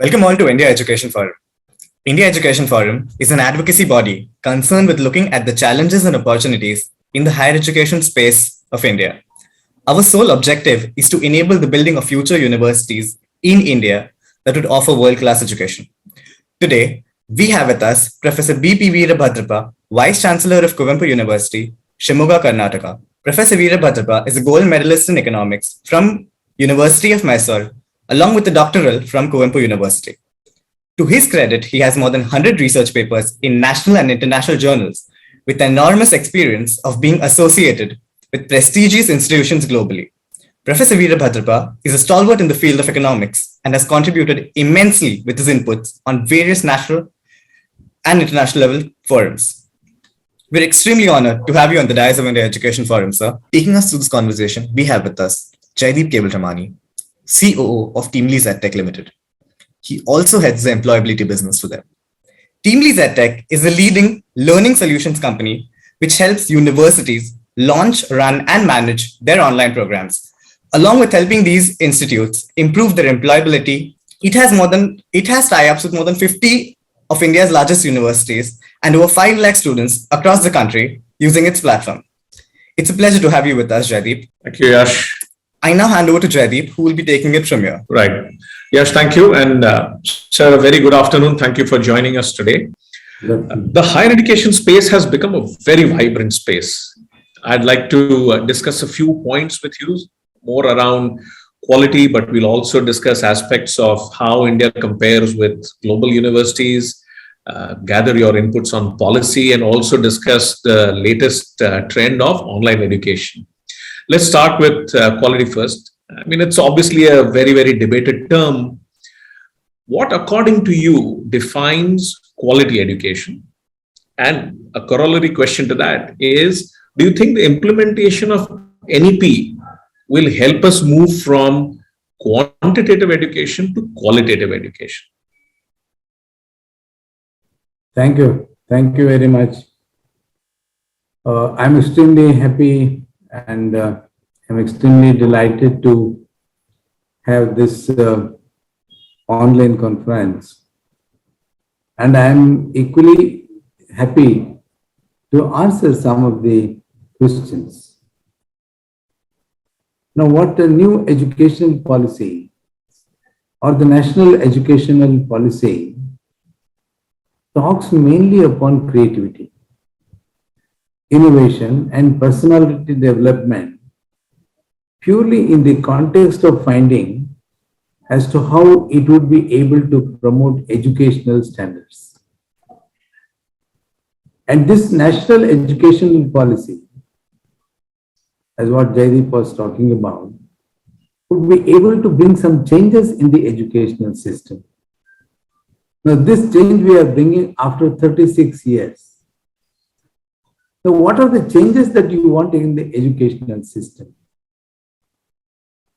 Welcome all to India Education Forum. India Education Forum is an advocacy body concerned with looking at the challenges and opportunities in the higher education space of India. Our sole objective is to enable the building of future universities in India that would offer world-class education. Today, we have with us Professor VP Veerabhadrappa, Vice Chancellor of Kuvempu University, Shimoga, Karnataka. Professor Veerabhadrappa is a gold medalist in economics from University of Mysore, along with a doctoral from Kuvempu University. To his credit, he has more than 100 research papers in national and international journals, with enormous experience of being associated with prestigious institutions globally. Professor Veerabhadrappa is a stalwart in the field of economics and has contributed immensely with his inputs on various national and international level forums. We're extremely honored to have you on the dais of India Education Forum, sir. Taking us through this conversation, we have with us Jaideep Kewalramani, COO of TeamLease EdTech Limited. He also heads the employability business for them. TeamLease EdTech is a leading learning solutions company which helps universities launch, run, and manage their online programs. Along with helping these institutes improve their employability, it has tie-ups with more than 50 of India's largest universities and over 5 lakh students across the country using its platform. It's a pleasure to have you with us, Jaideep. Thank you, Yash. I now hand over to Jaideep, who will be taking it from here. Right. Yash, thank you. And sir, a very good afternoon. Thank you for joining us today. The higher education space has become a very vibrant space. I'd like to discuss a few points with you, more around quality, but we'll also discuss aspects of how India compares with global universities, gather your inputs on policy, and also discuss the latest trend of online education. Let's start with quality first. I mean, it's obviously a very, very debated term. What, according to you, defines quality education? And a corollary question to that is, do you think the implementation of NEP will help us move from quantitative education to qualitative education? Thank you. Thank you very much. I'm extremely happy and I'm extremely delighted to have this online conference. And I'm equally happy to answer some of the questions. Now, what the new educational policy or the national educational policy talks mainly upon creativity, innovation, and personality development, purely in the context of finding as to how it would be able to promote educational standards. And this national educational policy, as what Jaideep was talking about, would be able to bring some changes in the educational system. Now, this change we are bringing after 36 years. So what are the changes that you want in the educational system?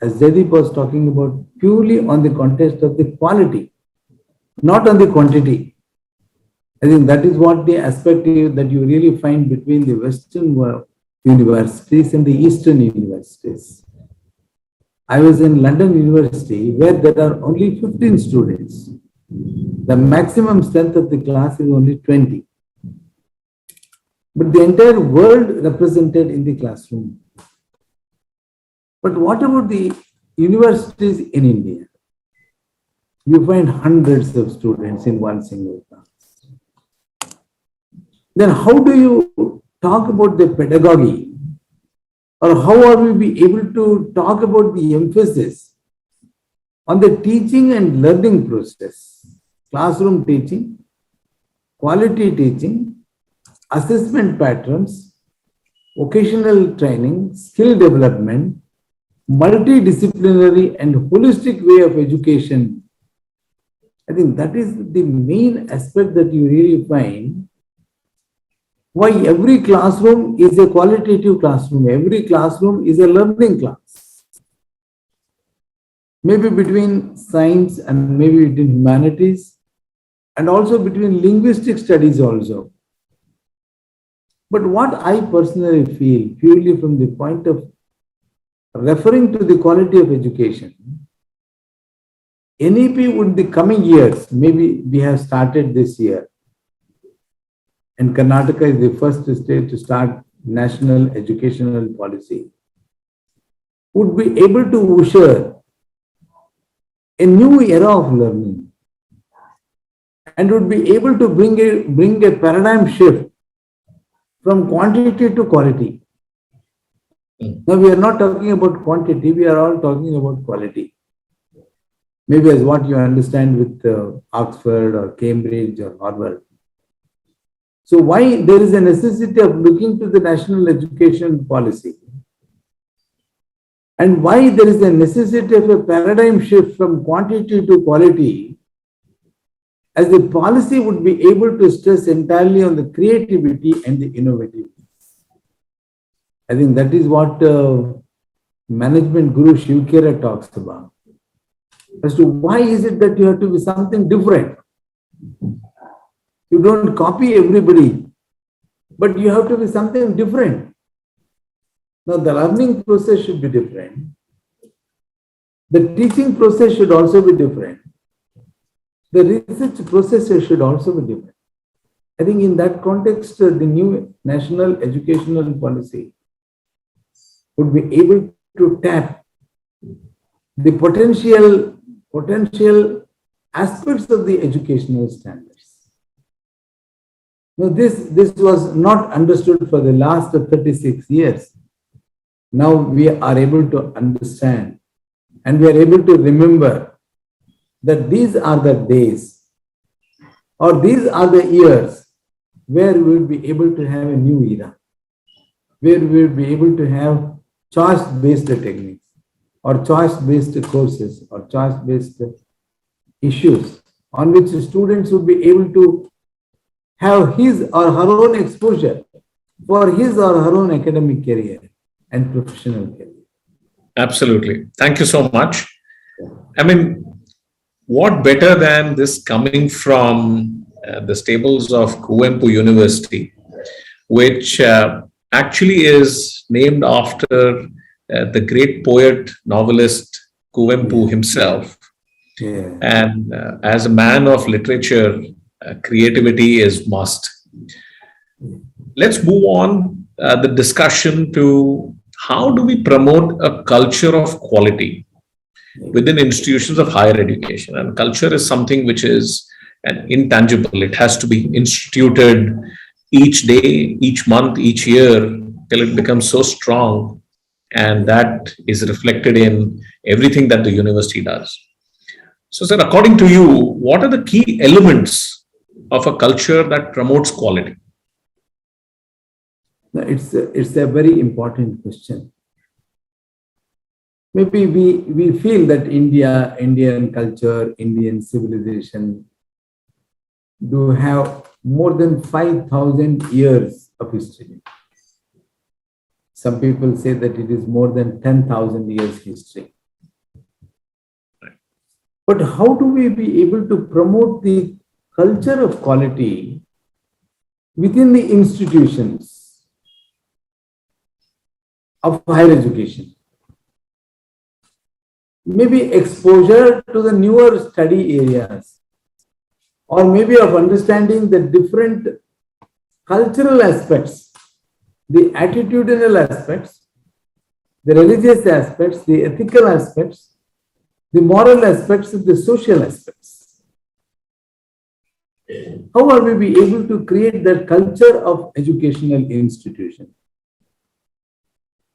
As Jaideep was talking about, purely on the context of the quality, not on the quantity. I think that is what the aspect that you really find between the Western universities and the Eastern universities. I was in London University where there are only 15 students. The maximum strength of the class is only 20. But the entire world represented in the classroom. But what about the universities in India? You find hundreds of students in one single class. Then how do you talk about the pedagogy? Or how are we be able to talk about the emphasis on the teaching and learning process? Classroom teaching, quality teaching, assessment patterns, vocational training, skill development, multidisciplinary and holistic way of education. I think that is the main aspect that you really find. Why every classroom is a qualitative classroom, every classroom is a learning class. Maybe between science and maybe between humanities and also between linguistic studies also. But what I personally feel, purely from the point of referring to the quality of education, NEP would the coming years, maybe we have started this year, and Karnataka is the first state to start national educational policy, would be able to usher a new era of learning and would be able to bring a paradigm shift from quantity to quality. Now, we are not talking about quantity, we are all talking about quality. Maybe as what you understand with Oxford or Cambridge or Harvard. So why there is a necessity of looking to the national education policy, and why there is a necessity of a paradigm shift from quantity to quality, as the policy would be able to stress entirely on the creativity and the innovativity. I think that is what management guru Shivkera talks about. As to why is it that you have to be something different? You don't copy everybody, but you have to be something different. Now, the learning process should be different. The teaching process should also be different. The research process should also be different. I think in that context, the new national educational policy would be able to tap the potential aspects of the educational standards. Now, this was not understood for the last 36 years. Now we are able to understand and we are able to remember that these are the days or these are the years where we will be able to have a new era, where we will be able to have choice-based techniques or choice-based courses or choice-based issues on which students would be able to have his or her own exposure for his or her own academic career and professional career. Absolutely. Thank you so much. I mean, what better than this coming from the stables of Kuvempu University, which actually is named after the great poet, novelist Kuvempu himself. Yeah. And as a man of literature, creativity is must. Let's move on the discussion to how do we promote a culture of quality within institutions of higher education. And culture is something which is an intangible. It has to be instituted each day, each month, each year till it becomes so strong. And that is reflected in everything that the university does. So, sir, according to you, what are the key elements of a culture that promotes quality? It's a very important question. Maybe we feel that Indian culture, Indian civilization do have more than 5,000 years of history. Some people say that it is more than 10,000 years history. But how do we be able to promote the culture of quality within the institutions of higher education? Maybe exposure to the newer study areas, or maybe of understanding the different cultural aspects, the attitudinal aspects, the religious aspects, the ethical aspects, the moral aspects, and the social aspects. How are we be able to create that culture of educational institution?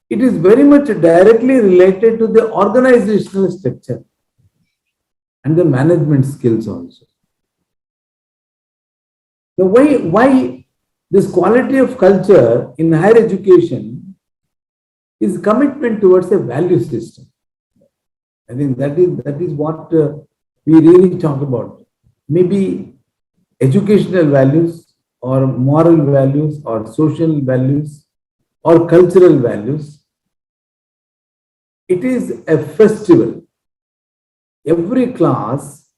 It is very much directly related to the organizational structure and the management skills also. The why this quality of culture in higher education is commitment towards a value system. I think that is what we really talk about. Maybe educational values or moral values or social values or cultural values. It is a festival. Every class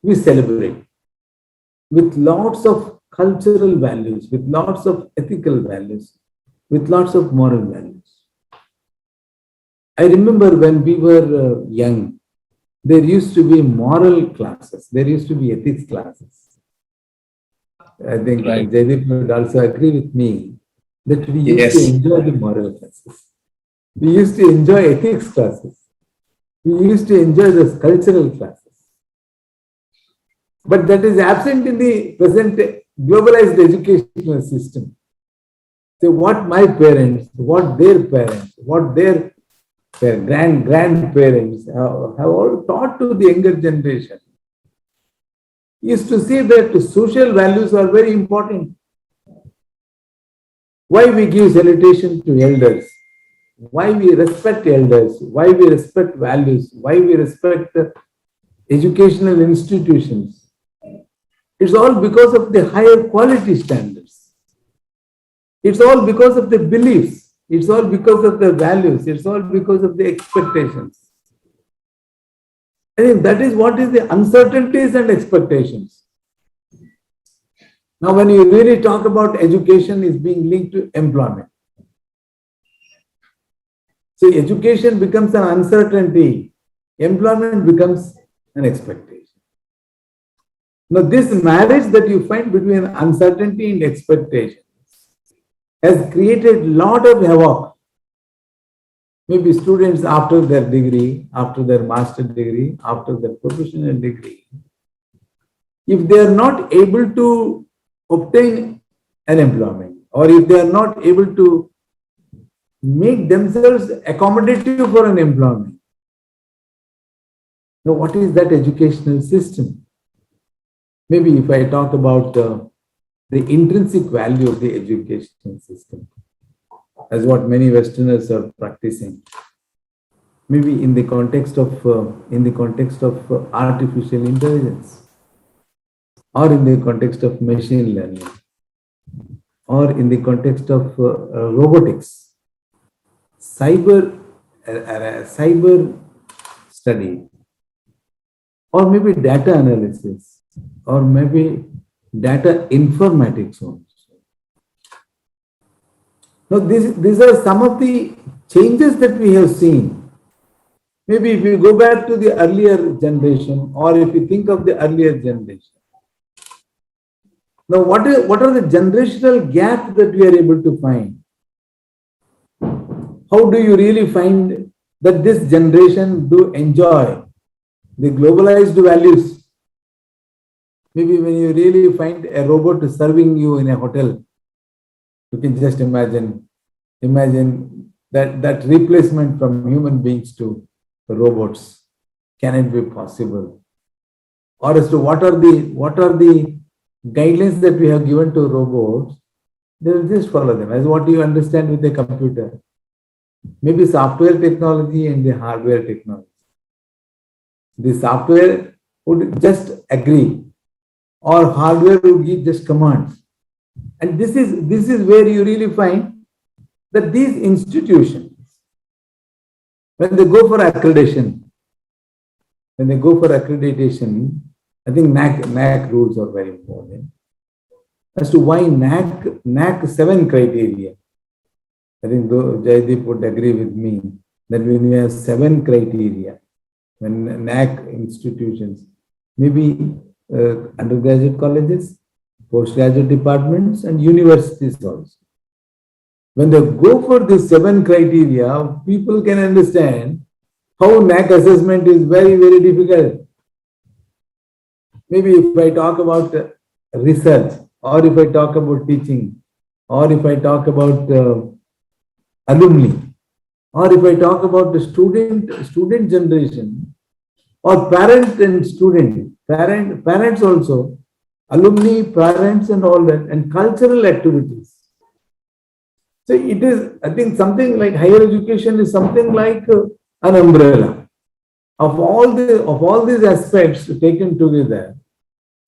we celebrate with lots of cultural values, with lots of ethical values, with lots of moral values. I remember when we were young, there used to be moral classes, there used to be ethics classes. I think Right. Jaideep would also agree with me that we used to Yes. enjoy the moral classes. We used to enjoy ethics classes. We used to enjoy the cultural classes. But that is absent in the present globalized educational system. So what my parents, what their parents, what their grandparents have all taught to the younger generation is to see that social values are very important. Why we give salutation to elders, why we respect elders, why we respect values, why we respect educational institutions. It's all because of the higher quality standards. It's all because of the beliefs. It's all because of the values. It's all because of the expectations. I think that is what is the uncertainties and expectations. Now, when you really talk about education is being linked to employment. So education becomes an uncertainty. Employment becomes an expectation. Now, this marriage that you find between uncertainty and expectations has created a lot of havoc. Maybe students after their degree, after their master's degree, after their professional degree, if they are not able to obtain an employment, or if they are not able to make themselves accommodative for an employment, now what is that educational system? Maybe if I talk about the intrinsic value of the educational system, as what many Westerners are practicing, maybe in the context of artificial intelligence, or in the context of machine learning, or in the context of robotics, cyber study, or maybe data analysis, or maybe data informatics also. Now, these are some of the changes that we have seen. Maybe if you go back to the earlier generation, or if you think of the earlier generation. Now, what are the generational gaps that we are able to find? How do you really find that this generation do enjoy the globalized values? Maybe when you really find a robot serving you in a hotel, you can just imagine that replacement from human beings to robots. Can it be possible? Or as to what are the guidelines that we have given to robots, they will just follow them as what you understand with a computer. Maybe software technology and the hardware technology. The software would just agree, or hardware would give just commands. And this is where you really find that these institutions, when they go for accreditation, I think NAC rules are very important. As to why NAC 7 criteria, I think Jaideep would agree with me that when we have 7 criteria, when NAC institutions, maybe undergraduate colleges, postgraduate departments, and universities also. When they go for these 7 criteria, people can understand how NAC assessment is very, very difficult. Maybe if I talk about research, or if I talk about teaching, or if I talk about alumni, or if I talk about the student generation, or parent and student, parents also, alumni, parents and all that, and cultural activities. So it is, I think, something like higher education is something like an umbrella of all these aspects taken together,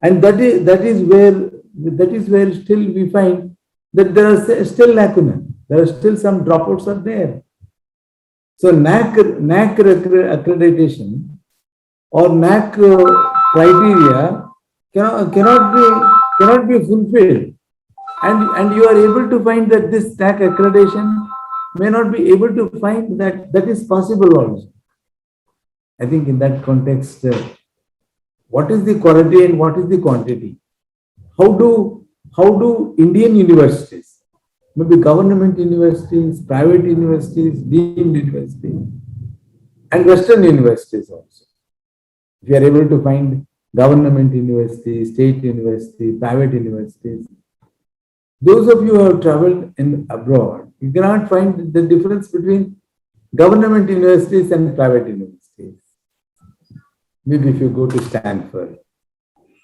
and that is where still we find that there are still lacuna. There are still some dropouts are there. So NAC accreditation or NAC criteria cannot be fulfilled, and you are able to find that this NAC accreditation may not be able to find that is possible also. I think in that context, what is the quality and what is the quantity? How do Indian universities, maybe government universities, private universities, deemed universities, and Western universities also, if you are able to find government universities, state universities, private universities, those of you who have traveled in abroad, you cannot find the difference between government universities and private universities. Maybe if you go to Stanford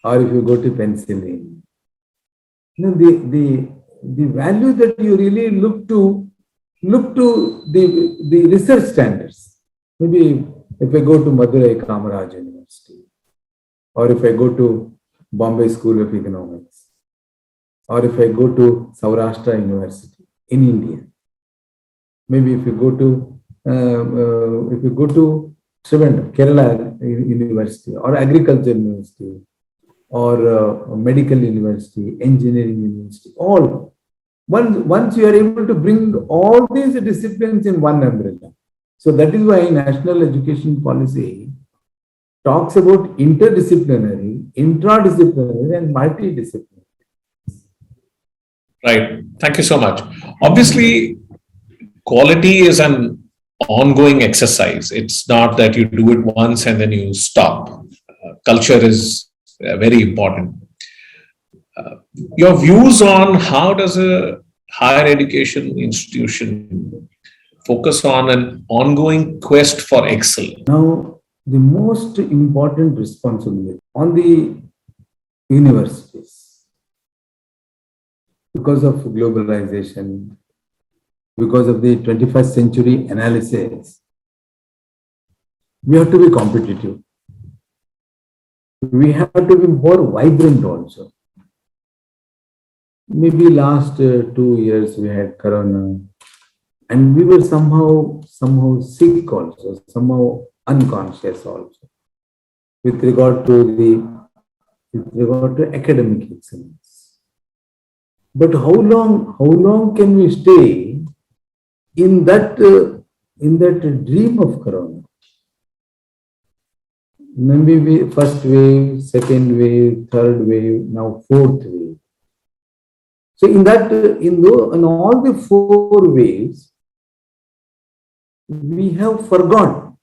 or if you go to Pennsylvania, the value that you really look to the research standards. Maybe if I go to Madurai Kamaraj University, or if I go to Bombay School of Economics, or if I go to Saurashtra University in India, maybe if you go to Trivandrum, Kerala University, or Agriculture University, or Medical University, Engineering University, all. Once you are able to bring all these disciplines in one umbrella. So that is why national education policy talks about interdisciplinary, intradisciplinary, and multidisciplinary. Right. Thank you so much. Obviously, quality is an ongoing exercise. It's not that you do it once and then you stop. Culture is very important. Your views on how does a higher education institution focus on an ongoing quest for excellence? Now, the most important responsibility on the universities, because of globalization, because of the 21st century analysis, we have to be competitive. We have to be more vibrant also. Maybe last 2 years we had Corona, and we were somehow sick also, somehow unconscious also, with regard to academic excellence. But how long can we stay in that dream of Corona? Maybe first wave, second wave, third wave, now fourth wave. So in all the 4 waves, we have forgotten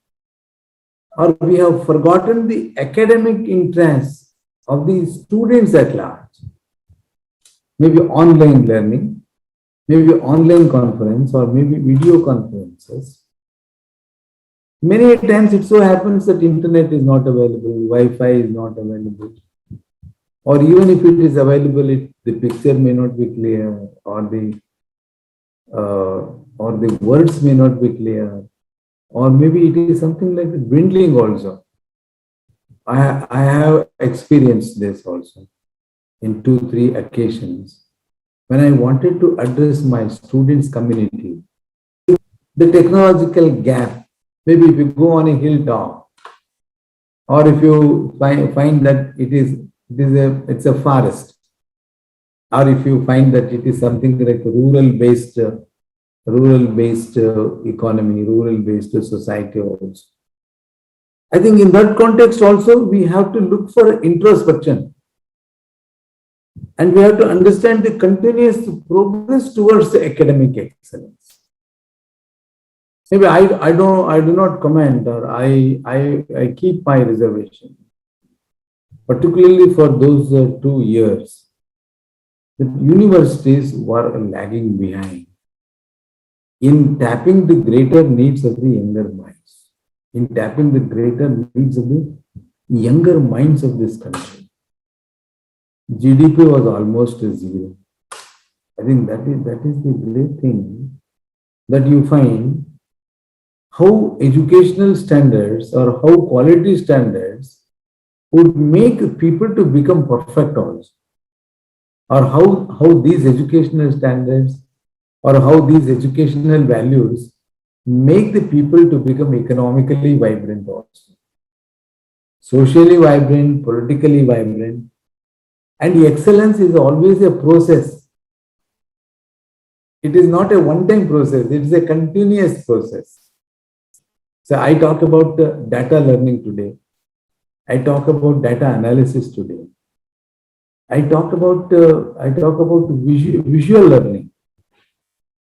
the academic interests of the students at large. Maybe online learning, maybe online conference, or maybe video conferences. Many times it so happens that internet is not available, Wi-Fi is not available, or even if it is available, the picture may not be clear, or the words may not be clear, or maybe it is something like dwindling also. I have experienced this also in 2-3 occasions when I wanted to address my students' community. The technological gap. Maybe if you go on a hilltop, or if you find that it's a forest, or if you find that it is something like rural-based economy, rural-based society also. I think in that context also, we have to look for introspection. And we have to understand the continuous progress towards the academic excellence. Maybe I do not comment, or I keep my reservation, particularly for those 2 years. The universities were lagging behind in tapping the greater needs of the younger minds, in tapping the greater needs of the younger minds of this country. GDP was almost 0. I think that is the great thing, that you find how educational standards or how quality standards would make people to become perfect also, or how these educational standards or how these educational values make the people to become economically vibrant also, socially vibrant, politically vibrant. And excellence is always a process. It is not a one-time process, it is a continuous process. So I talk about data learning today. I talk about data analysis today. I talk about visual learning,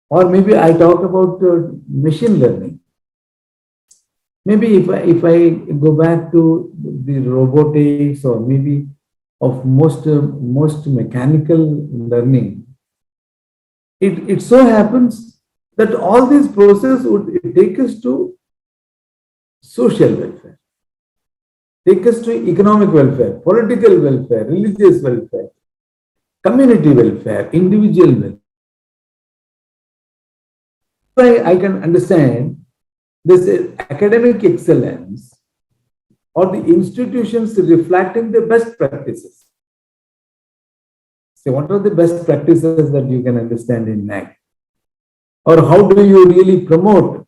or maybe I talk about machine learning. Maybe if I go back to the robotics, or maybe of most mechanical learning, it so happens that all these processes would take us to social welfare, take us to economic welfare, political welfare, religious welfare, community welfare, individual welfare. I can understand this academic excellence or the institutions reflecting the best practices. So what are the best practices that you can understand in NAC? Or how do you really promote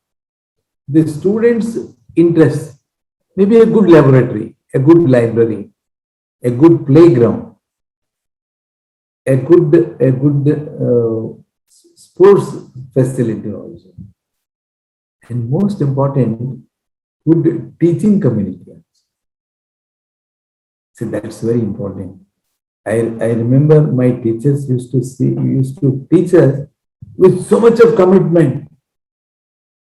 the students' interests? Maybe a good laboratory, a good library, a good playground, a good sports facility also. And most important, good teaching community. So that's very important. I remember my teachers used to teach us with so much of commitment,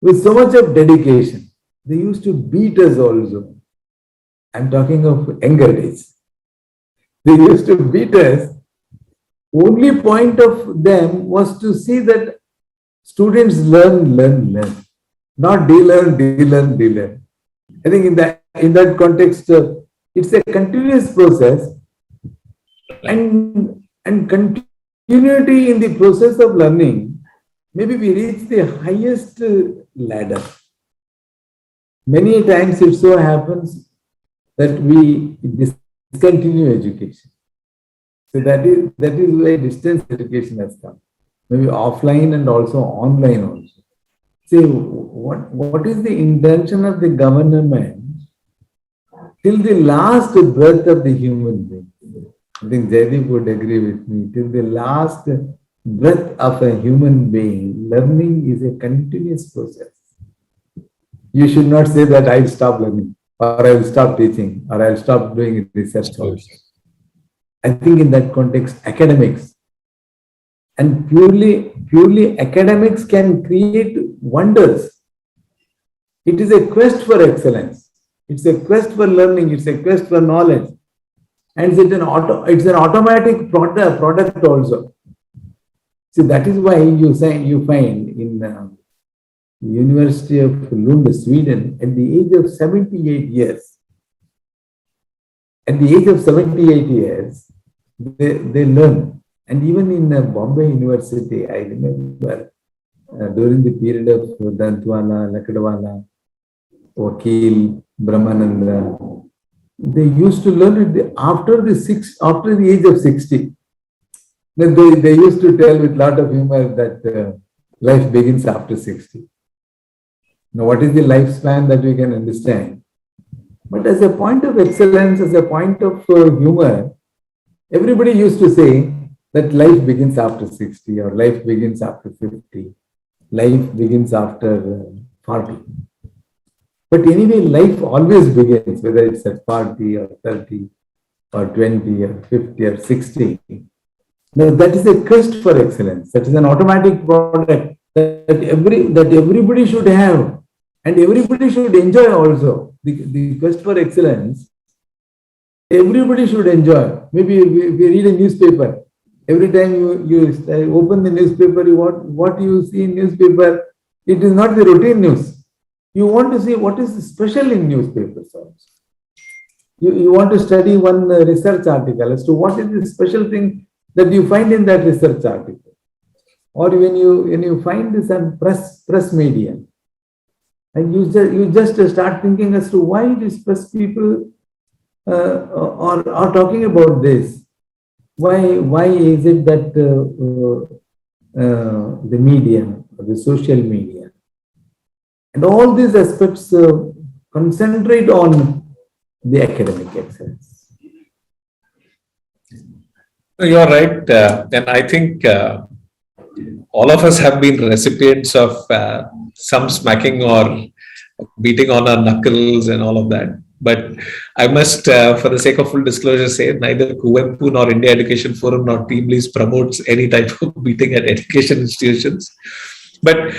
with so much of dedication. They used to beat us also. I'm talking of younger days. They used to beat us. Only point of them was to see that students learn. Not de-learn. I think in that context, it's a continuous process, and continuity in the process of learning. Maybe we reach the highest ladder. Many times it so happens that we discontinue education. So that is why distance education has come. Maybe offline and also online also. See, what is the intention of the government till the last breath of the human being? I think Jaideep would agree with me. Till the last breath of a human being, learning is a continuous process. You should not say that I'll stop learning, or I'll stop teaching, or I'll stop doing research. I think in that context, academics and purely academics can create wonders. It is a quest for excellence. It's a quest for learning. It's a quest for knowledge. And it's an automatic product also. See, that is why you find in University of Lund, Sweden, at the age of 78 years, they learn. And even in Bombay University, I remember during the period of Dantwala, Lakadwala, Vakil, Brahmananda, they used to learn it after the age of 60. Then they used to tell with a lot of humor that life begins after 60. Now, what is the lifespan that we can understand? But as a point of excellence, as a point of humor, everybody used to say that life begins after 60, or life begins after 50, life begins after 40. But anyway, life always begins, whether it's at 40 or 30 or 20 or 50 or 60. Now, that is a quest for excellence. That is an automatic product that everybody should have, and everybody should enjoy also. The quest for excellence, everybody should enjoy. Maybe we read a newspaper. Every time you open the newspaper, what you see in newspaper, it is not the routine news. You want to see what is special in newspapers also. You want to study one research article as to what is the special thing that you find in that research article. Or when you find some press media, and you just start thinking as to why these press people are talking about this. Why is it that the media, or the social media, and all these aspects concentrate on the academic excellence? You are right. And I think all of us have been recipients of some smacking or beating on our knuckles and all of that. But I must, for the sake of full disclosure, say neither Kuvempu nor India Education Forum nor TeamLease promotes any type of beating at education institutions. But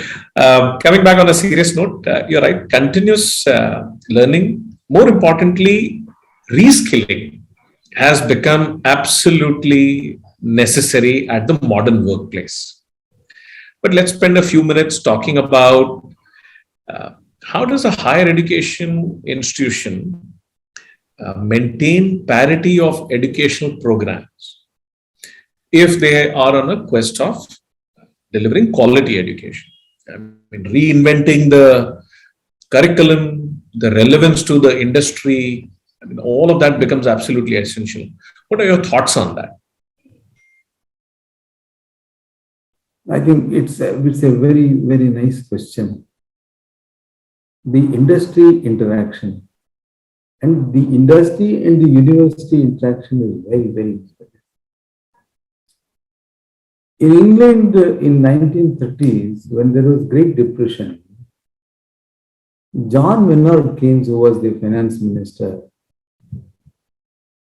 coming back on a serious note, you're right, continuous learning, more importantly, reskilling has become absolutely necessary at the modern workplace. But let's spend a few minutes talking about how does a higher education institution maintain parity of educational programs if they are on a quest of delivering quality education. I mean, reinventing the curriculum, the relevance to the industry, I mean, all of that becomes absolutely essential. What are your thoughts on that? I think it's a very, very nice question. The industry interaction and the industry and the university interaction is very, very important. In England in 1930s, when there was Great Depression, John Maynard Keynes, who was the finance minister,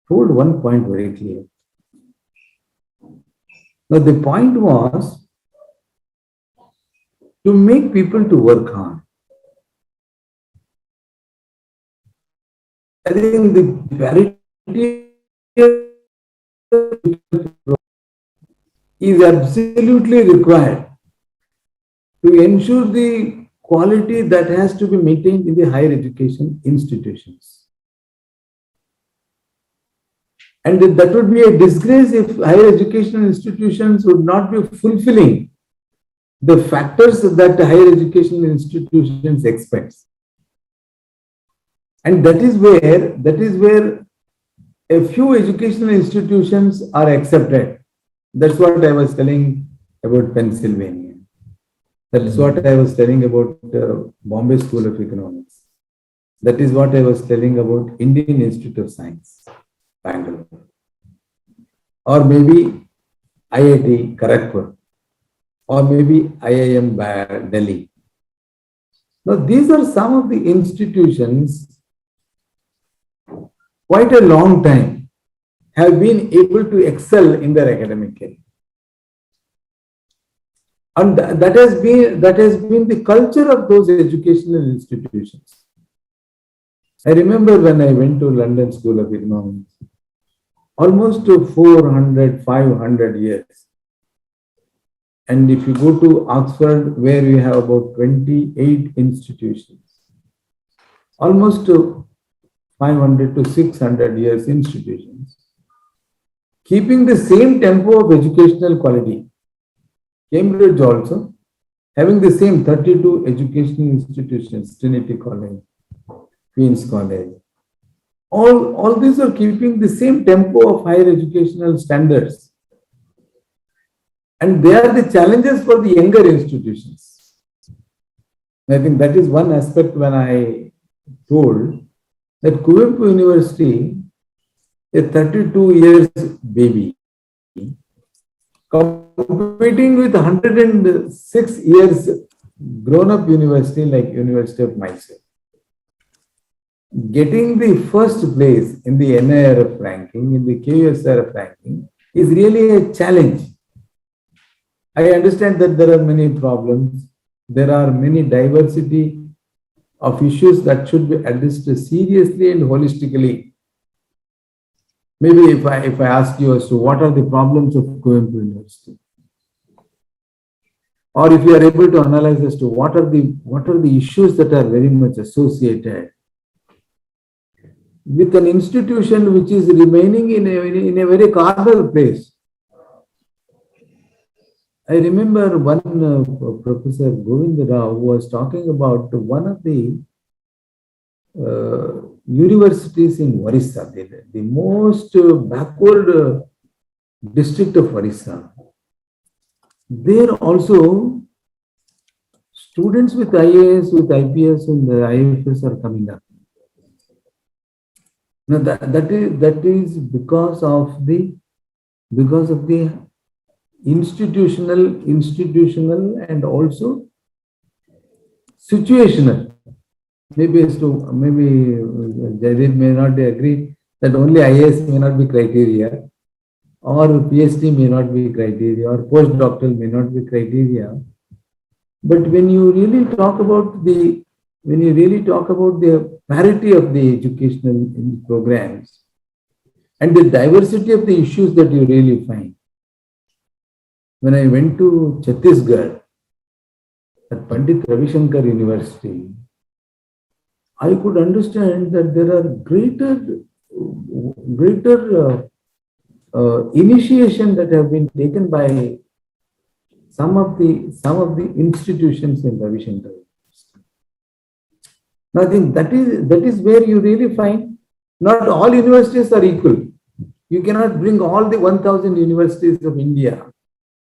told one point very clear. Now the point was to make people to work hard. I think the parity is absolutely required to ensure the quality that has to be maintained in the higher education institutions. And that would be a disgrace if higher educational institutions would not be fulfilling the factors that the higher educational institutions expect. And that is where a few educational institutions are accepted. That's what I was telling about Pennsylvania. That is what I was telling about Bombay School of Economics. That is what I was telling about Indian Institute of Science, Bangalore. Or maybe IIT Kharagpur. Or maybe IIM Delhi. Now, these are some of the institutions quite a long time have been able to excel in their academic career. And that has been the culture of those educational institutions. I remember when I went to London School of Economics, almost to 400, 500 years. And if you go to Oxford, where we have about 28 institutions, almost to 500 to 600 years institutions, keeping the same tempo of educational quality. Cambridge also, having the same 32 educational institutions, Trinity College, Queen's College. All these are keeping the same tempo of higher educational standards. And they are the challenges for the younger institutions. I think that is one aspect when I told that Kuvempu University, a 32 years baby, competing with 106 years grown-up university like University of Mysore, getting the first place in the NIRF ranking, in the KUSRF ranking, is really a challenge. I understand that there are many problems. There are many diversity of issues that should be addressed seriously and holistically. Maybe if I ask you as to what are the problems of Kuvempu University, or if you are able to analyze as to what are the issues that are very much associated with an institution which is remaining in a very corner place. I remember one Professor Govind Rao was talking about one of the universities in Orissa, the most backward district of Orissa. There also students with IAS, with IPS and IFS are coming up. Now that is because of the institutional and also situational. maybe Jaideep may not agree that only IAS may not be criteria, or PhD may not be criteria, or postdoctoral may not be criteria. But when you really talk about the parity of the educational programs and the diversity of the issues that you really find. When I went to Chhattisgarh at Pandit Ravi Shankar University, I could understand that there are greater initiation that have been taken by some of the institutions in Ravi Shankar. Now, I think that is where you really find not all universities are equal. You cannot bring all the 1,000 universities of India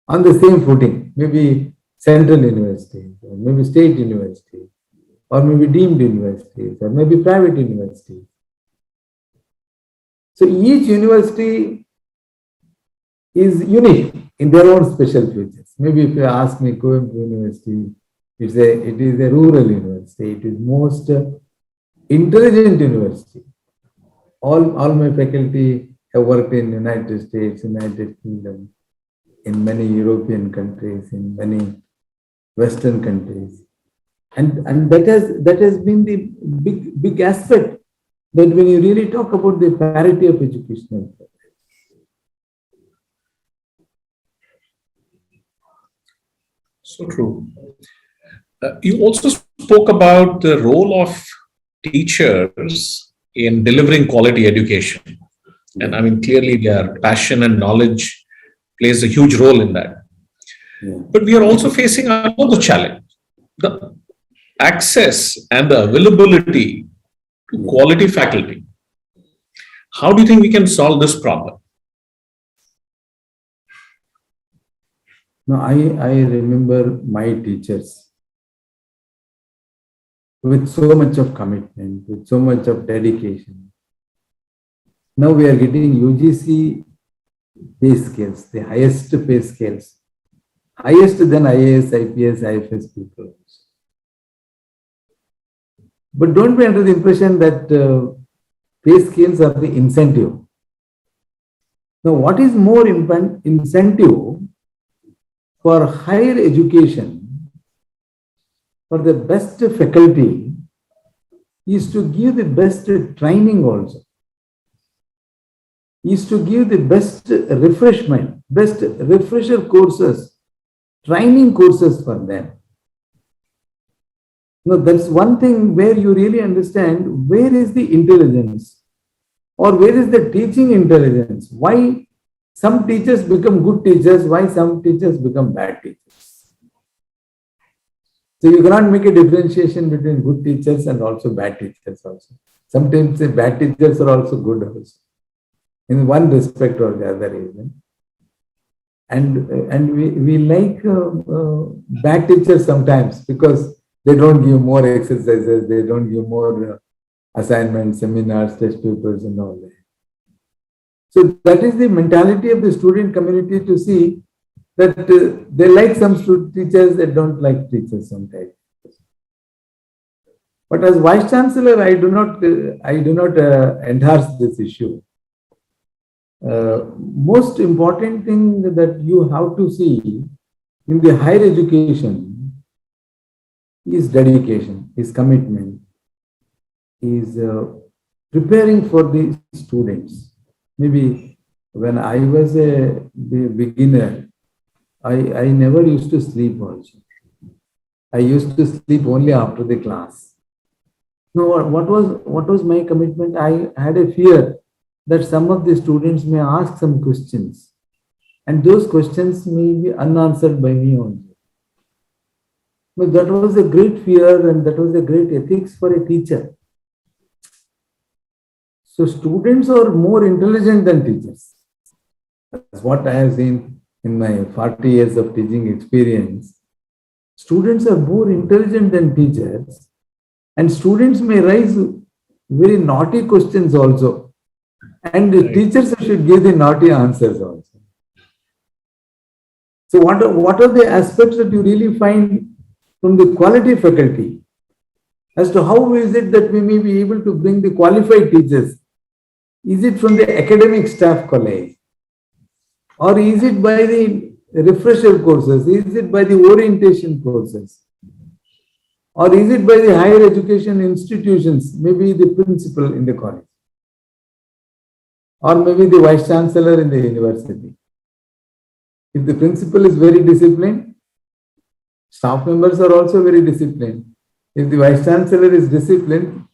on the same footing. Maybe central universities, or maybe state universities, or maybe deemed universities, or maybe private universities. So each university is unique in their own special features. Maybe if you ask me, Kuvempu University, it is a rural university. It is most intelligent university. All my faculty have worked in United States, United Kingdom, in many European countries, in many Western countries. And that has been the big aspect that when you really talk about the parity of educational. So true. You also spoke about the role of teachers in delivering quality education. And I mean, clearly their passion and knowledge plays a huge role in that. Yeah. But we are also facing another challenge, the access and the availability to quality faculty. How do you think we can solve this problem? No, I remember my teachers with so much of commitment, with so much of dedication. Now we are getting UGC pay scales, the highest pay scales, highest than IAS, IPS, IFS people. But don't be under the impression that pay scales are the incentive. Now, what is more incentive for higher education, for the best faculty, is to give the best training also, is to give the best refreshment, best refresher courses, training courses for them. Now, that's one thing where you really understand where is the intelligence or where is the teaching intelligence. Why some teachers become good teachers, why some teachers become bad teachers. So you cannot make a differentiation between good teachers and also bad teachers also. Sometimes the bad teachers are also good also, in one respect or the other even. And we like bad teachers sometimes because they don't give more exercises, they don't give more assignments, seminars, test papers and all that. So that is the mentality of the student community to see that they like some teachers, they don't like teachers sometimes. But as Vice Chancellor, I do not endorse this issue. Most important thing that you have to see in the higher education is dedication, is commitment, is preparing for the students. Maybe when I was a beginner, I never used to sleep also. I used to sleep only after the class. No, what was my commitment? I had a fear that some of the students may ask some questions, and those questions may be unanswered by me only. But that was a great fear and that was a great ethics for a teacher. So students are more intelligent than teachers. That's what I have seen in my 40 years of teaching experience. Students are more intelligent than teachers, and students may raise very naughty questions also. And the teachers should give the naughty answers also. So what are the aspects that you really find from the quality faculty? as to how is it that we may be able to bring the qualified teachers. Is it from the academic staff college? Or is it by the refresher courses? Is it by the orientation courses? Or is it by the higher education institutions, maybe the principal in the college? Or maybe the vice chancellor in the university? If the principal is very disciplined, staff members are also very disciplined. If the vice chancellor is disciplined,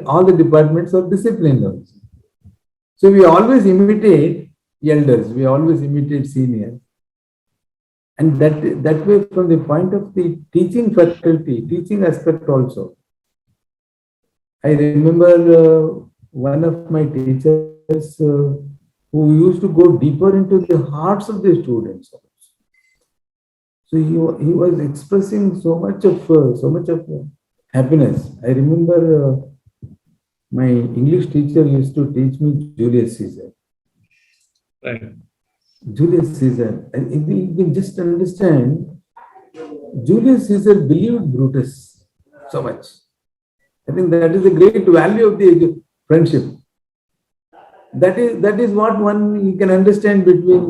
all the departments are disciplined also. So we always imitate elders, we always imitate seniors. And that way, from the point of the teaching faculty, teaching aspect also. I remember one of my teachers who used to go deeper into the hearts of the students also. So he was expressing so much of happiness. I remember my English teacher used to teach me Julius Caesar. Right. Julius Caesar. And you can just understand, Julius Caesar believed Brutus so much. I think that is the great value of the friendship. That is what you can understand between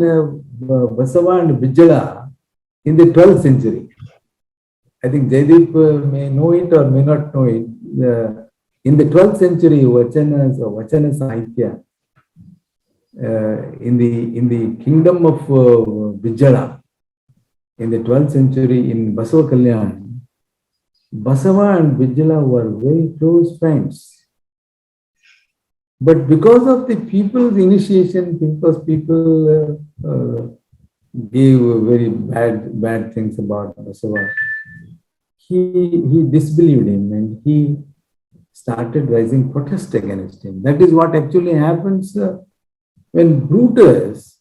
Basava and Bijala in the 12th century. I think Jaideep may know it or may not know it. In the 12th century, Vachana Sahitya, in the kingdom of Bijala, in the 12th century in Basava Kalyan, Basava and Bijala were very close friends. But because of the people's initiation, because people gave very bad things about Basava, he disbelieved him and he started raising protest against him. That is what actually happens when Brutus,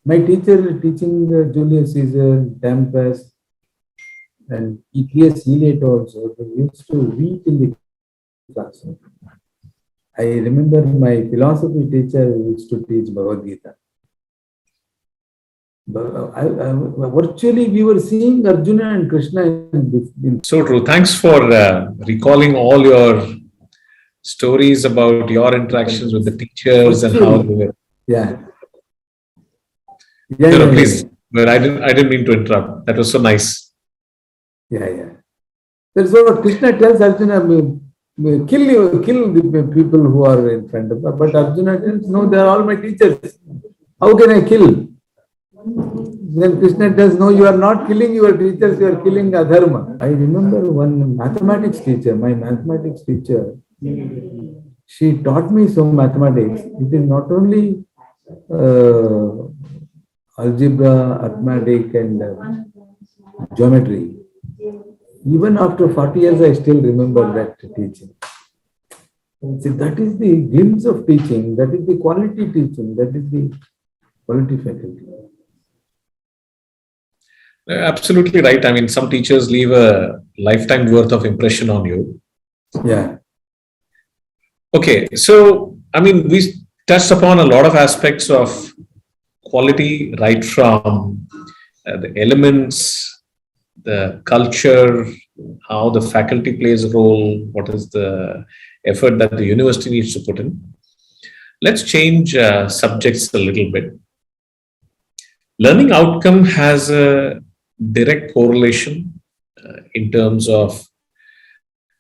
my teacher teaching Julius Caesar, Tempest, and E.T.S. Eliot also, they used to weep in the classroom. I remember my philosophy teacher used to teach Bhagavad Gita. Virtually, we were seeing Arjuna and Krishna. So true. Thanks for recalling all your stories about your interactions with the teachers and how they were. Yeah. Please. But I didn't mean to interrupt. That was so nice. Yeah. That's what Krishna tells Arjuna. Kill the people who are in front of us. But Arjuna tells, no, they are all my teachers. How can I kill? Then Krishna tells, no, you are not killing your teachers, you are killing adharma. I remember one mathematics teacher, my mathematics teacher, she taught me some mathematics. It is not only algebra, arithmetic and geometry. Even after 40 years, I still remember that teaching. See, that is the glimpse of teaching, that is the quality teaching, that is the quality faculty. Absolutely right. I mean, some teachers leave a lifetime worth of impression on you. Yeah. Okay, so, I mean, we touched upon a lot of aspects of quality, right from the elements, the culture, how the faculty plays a role, what is the effort that the university needs to put in. Let's change subjects a little bit. Learning outcome has a direct correlation in terms of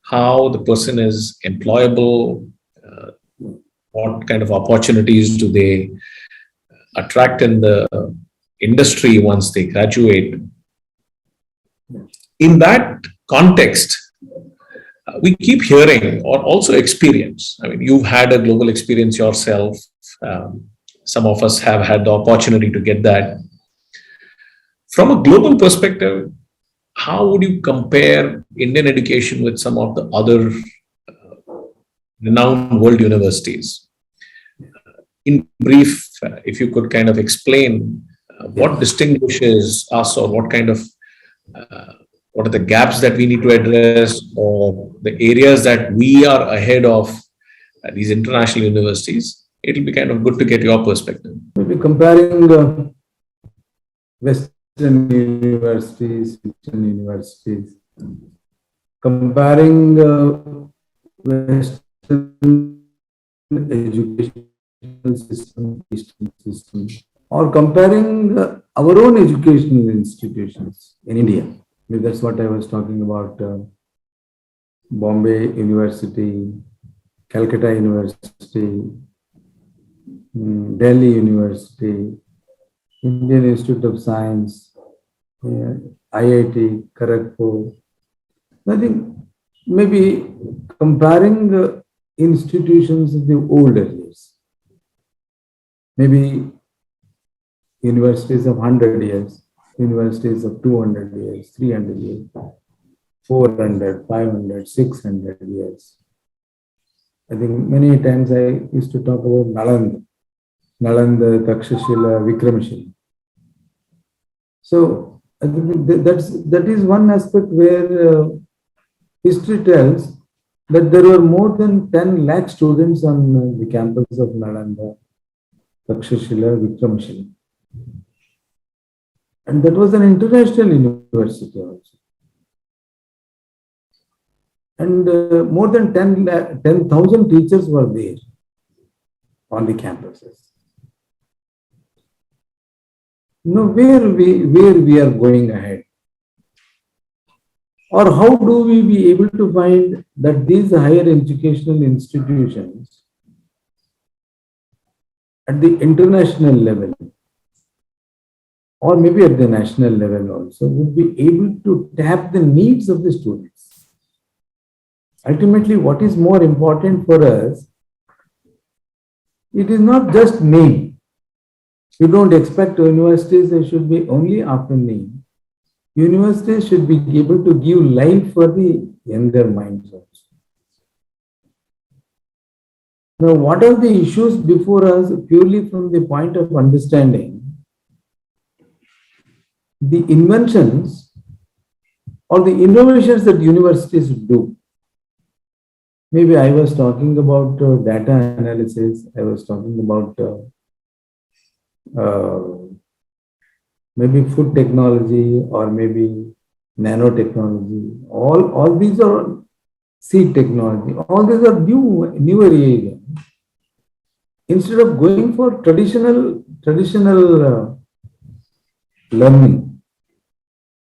how the person is employable, what kind of opportunities do they attract in the industry once they graduate. In that context, we keep hearing or also experience. I mean, you've had a global experience yourself. Some of us have had the opportunity to get that. From a global perspective, how would you compare Indian education with some of the other renowned world universities? In brief, if you could kind of explain what distinguishes us, or what kind of what are the gaps that we need to address, or the areas that we are ahead of these international universities. It'll be kind of good to get your perspective. Maybe comparing Western universities, Eastern universities, comparing Western educational system, Eastern system, or comparing our own educational institutions in India. Maybe that's what I was talking about. Bombay University, Calcutta University, Delhi University, Indian Institute of Science, IIT, Kharagpur. I think maybe comparing the institutions of the older years, maybe universities of 100 years, universities of 200 years, 300 years, 400, 500, 600 years. I think many times I used to talk about Nalanda, Takshashila, Vikramashila. So I think that is one aspect where history tells that there were more than 10 lakh students on the campus of Nalanda, Takshashila, Vikramashila. And that was an international university also. And more than 10,000 teachers were there on the campuses. Now, where we are going ahead? Or how do we be able to find that these higher educational institutions at the international level, or maybe at the national level also, would be able to tap the needs of the students? Ultimately, what is more important for us, it is not just name. You don't expect universities that should be only after name. Universities should be able to give life for the younger minds also. Now, what are the issues before us purely from the point of understanding the inventions or the innovations that universities do? Maybe I was talking about data analysis, I was talking about maybe food technology or maybe nanotechnology. All these are seed technology. All these are newer areas. Instead of going for traditional learning,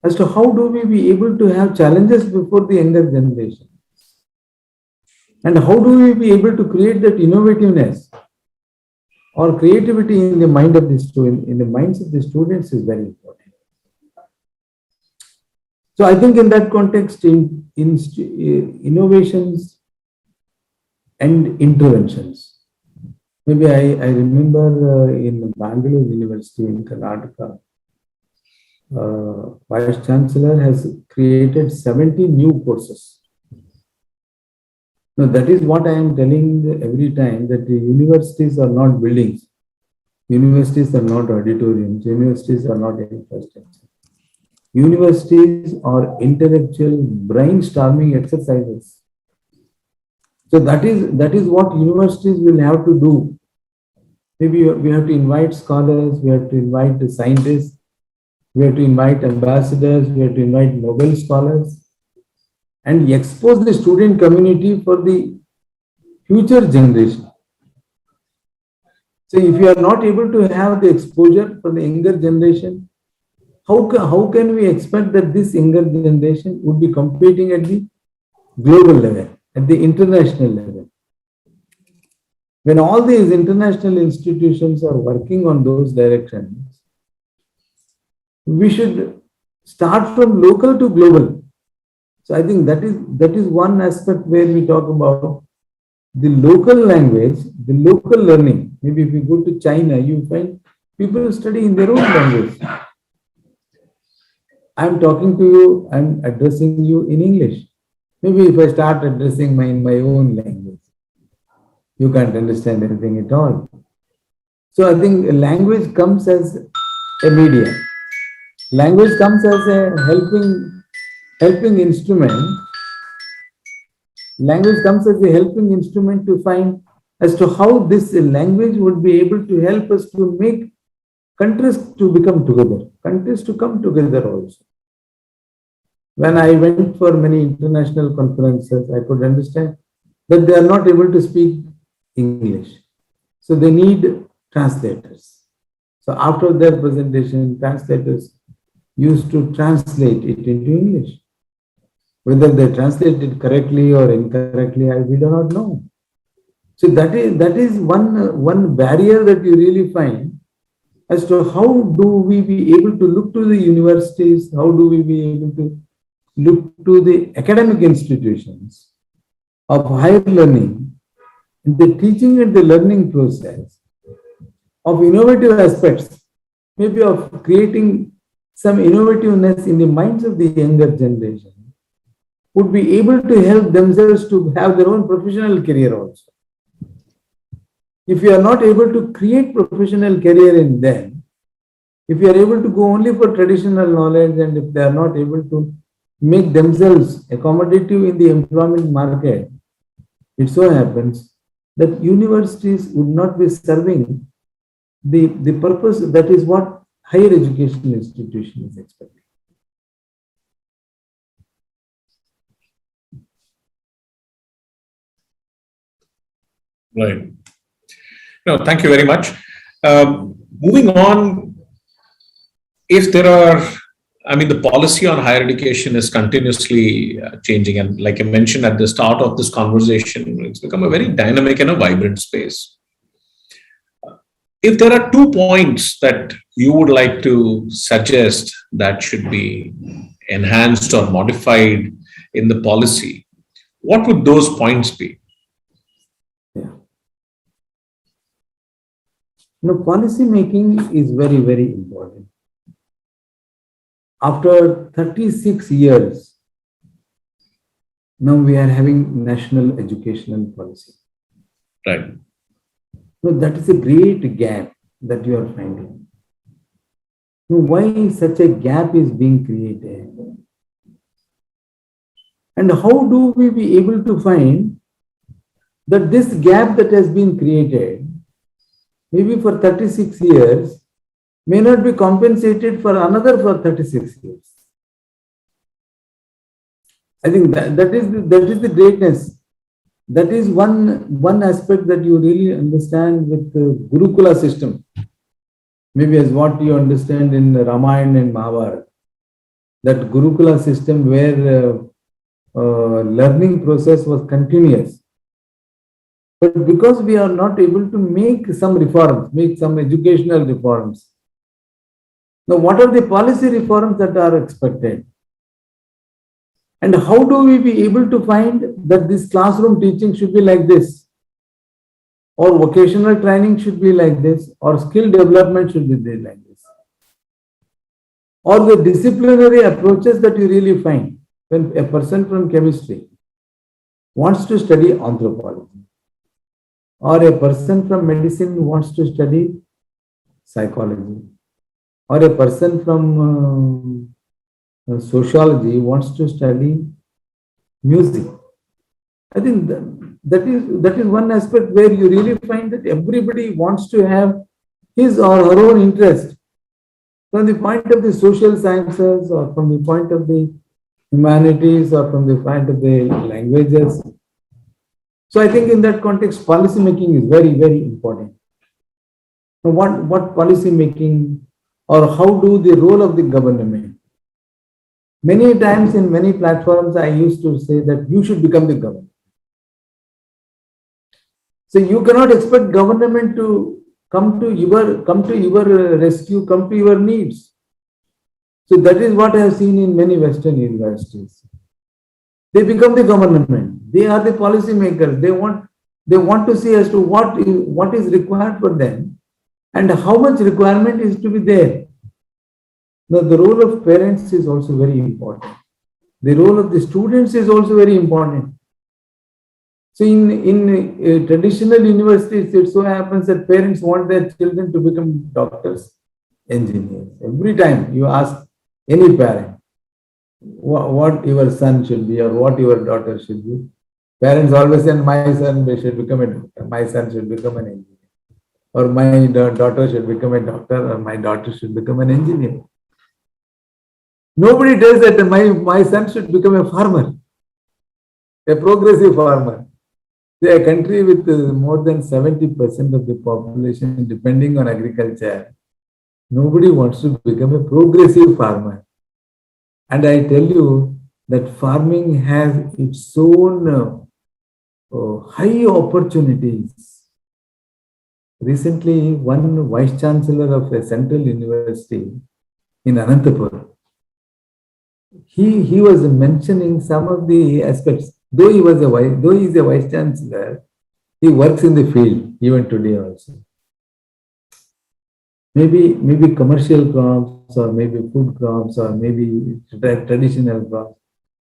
as to how do we be able to have challenges before the younger generation? And how do we be able to create that innovativeness or creativity in the mind of the student, in the minds of the students is very important. So I think in that context, innovations and interventions. Maybe I remember in Bangalore University in Karnataka, Vice Chancellor has created 70 new courses. Now, that is what I am telling every time, that the universities are not buildings. Universities are not auditoriums. Universities are not infrastructure. Universities are intellectual brainstorming exercises. So that is what universities will have to do. Maybe we have to invite scholars, we have to invite the scientists, we have to invite ambassadors, we have to invite Nobel scholars, and expose the student community for the future generation. So if you are not able to have the exposure for the younger generation, how can we expect that this younger generation would be competing at the global level, at the international level? When all these international institutions are working on those directions, we should start from local to global. So I think that is one aspect where we talk about the local language, the local learning. Maybe if you go to China, you find people study in their own language. I'm talking to you, I'm addressing you in English. Maybe if I start addressing in my own language, you can't understand anything at all. So I think language comes as a medium. Language comes as a helping instrument. Language comes as a helping instrument to find as to how this language would be able to help us to make countries to become together, countries to come together also. When I went for many international conferences, I could understand that they are not able to speak English. So they need translators. So after their presentation, translators used to translate it into English. Whether they translate it correctly or incorrectly, we do not know. So that is one barrier that you really find as to how do we be able to look to the universities, how do we be able to look to the academic institutions of higher learning, the teaching and the learning process of innovative aspects, maybe of creating some innovativeness in the minds of the younger generation, would be able to help themselves to have their own professional career also. If you are not able to create professional career in them, if you are able to go only for traditional knowledge, and if they are not able to make themselves accommodative in the employment market, it so happens that universities would not be serving the purpose that is what higher education institution is expecting. Right. No, thank you very much. Moving on, if there are, I mean, the policy on higher education is continuously changing. And like I mentioned at the start of this conversation, it's become a very dynamic and a vibrant space. If there are 2 points that you would like to suggest that should be enhanced or modified in the policy, what would those points be? Policy making is very, very important. After 36 years, now we are having national educational policy. Right. That is a great gap that you are finding. Why such a gap is being created? And how do we be able to find that this gap that has been created, maybe for 36 years, may not be compensated for another for 36 years? I think that is the greatness. That is one aspect that you really understand with the Gurukula system. Maybe as what you understand in Ramayana and Mahabharata. That Gurukula system where learning process was continuous. But because we are not able to make some reforms, make some educational reforms. Now, what are the policy reforms that are expected? And how do we be able to find that this classroom teaching should be like this? Or vocational training should be like this? Or skill development should be there like this? Or the disciplinary approaches that you really find when a person from chemistry wants to study anthropology, or a person from medicine wants to study psychology, or a person from sociology wants to study music. I think that is one aspect where you really find that everybody wants to have his or her own interest from the point of the social sciences, or from the point of the humanities, or from the point of the languages. So I think in that context, policy making is very, very important. Now, what policy making, or how do the role of the government? Many times in many platforms, I used to say that you should become the government. So you cannot expect government to come to your rescue, come to your needs. So that is what I have seen in many Western universities. They become the government. They are the policy makers. They want to see as to what is required for them and how much requirement is to be there. Now, the role of parents is also very important. The role of the students is also very important. So in traditional universities, it so happens that parents want their children to become doctors, engineers. Every time you ask any parent what your son should be or what your daughter should be, parents always say, my son should become a doctor, my son should become an engineer, or my daughter should become a doctor, or my daughter should become an engineer. Nobody tells that my son should become a farmer, a progressive farmer. A country with more than 70% of the population depending on agriculture, nobody wants to become a progressive farmer. And I tell you that farming has its own high opportunities. Recently, one vice chancellor of a central university in Anantapur, he was mentioning some of the aspects. Though he is a vice chancellor, he works in the field even today also. Maybe commercial crops, or maybe food crops, or maybe traditional crops,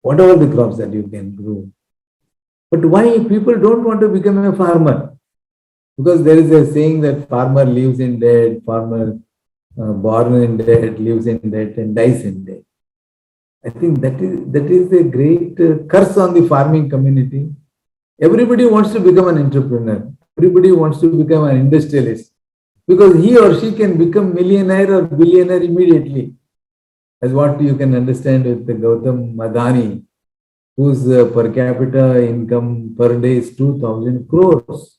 whatever the crops that you can grow. But why people don't want to become a farmer? Because there is a saying that farmer lives in debt, farmer born in debt, lives in debt, and dies in debt. I think that is a great curse on the farming community. Everybody wants to become an entrepreneur. Everybody wants to become an industrialist, because he or she can become millionaire or billionaire immediately, as what you can understand with the Gautam Adani, whose per capita income per day is 2,000 crores.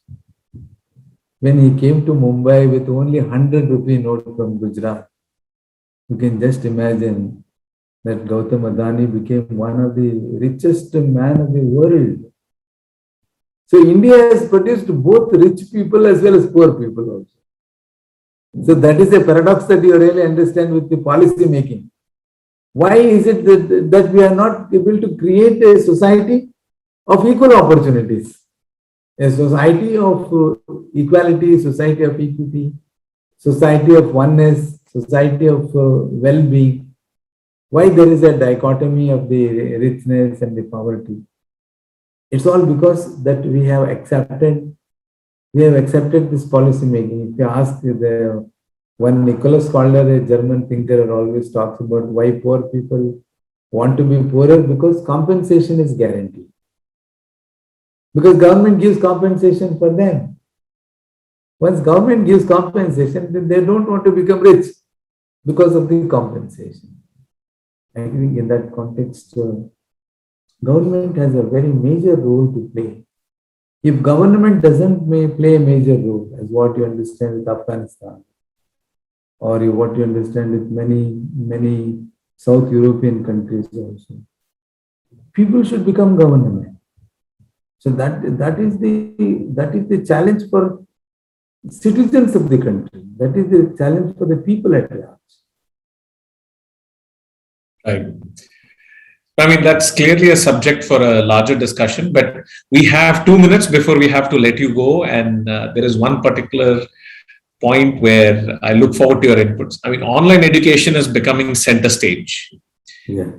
When he came to Mumbai with only 100 rupee note from Gujarat, you can just imagine that Gautam Adani became one of the richest men of the world. So India has produced both rich people as well as poor people also. So that is a paradox that you really understand with the policy making. Why is it that we are not able to create a society of equal opportunities? A society of equality, society of equity, society of oneness, society of well-being. Why there is a dichotomy of the richness and the poverty? It's all because that we have accepted this policy making. If you ask the one Nicholas Calder, a German thinker, always talks about why poor people want to be poorer, because compensation is guaranteed. Because government gives compensation for them. Once government gives compensation, then they don't want to become rich because of the compensation. I think in that context, government has a very major role to play. If government doesn't play a major role, as what you understand with Afghanistan, or what you understand with many South European countries also, people should become government. So that is the challenge for citizens of the country. That is the challenge for the people at large. Right. I mean, that's clearly a subject for a larger discussion, but we have 2 minutes before we have to let you go. And there is one particular point where I look forward to your inputs. I mean, online education is becoming center stage. Yeah.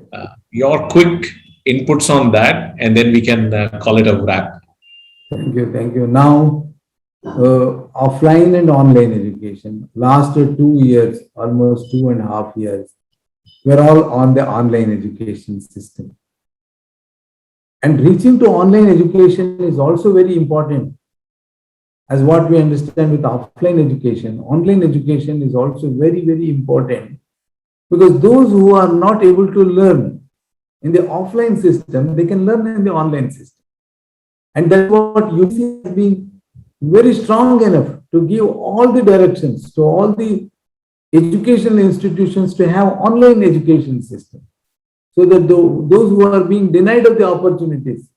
Your quick inputs on that, and then we can call it a wrap. Thank you. Now, offline and online education, last 2 years, almost 2.5 years, we're all on the online education system. And reaching to online education is also very important. As what we understand with offline education, online education is also very, very important, because those who are not able to learn in the offline system, they can learn in the online system. And that's what UC has been very strong enough to give all the directions to all the educational institutions to have online education system, so that those who are being denied of the opportunities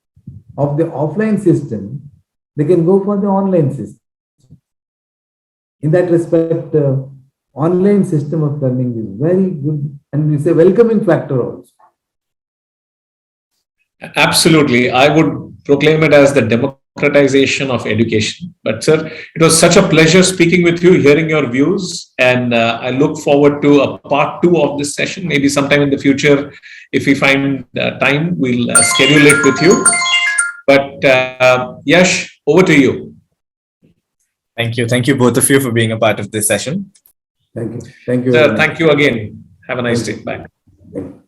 of the offline system, they can go for the online system. In that respect, online system of learning is very good, and it's a welcoming factor also. Absolutely. I would proclaim it as the democratization of education. But sir, it was such a pleasure speaking with you, hearing your views, and I look forward to a part 2 of this session. Maybe sometime in the future, if we find time, we'll schedule it with you. But Yash, over to you. Thank you. Thank you both of you for being a part of this session. Thank you. Thank you. Sir, thank you again. Have a nice day. Bye. Thank you.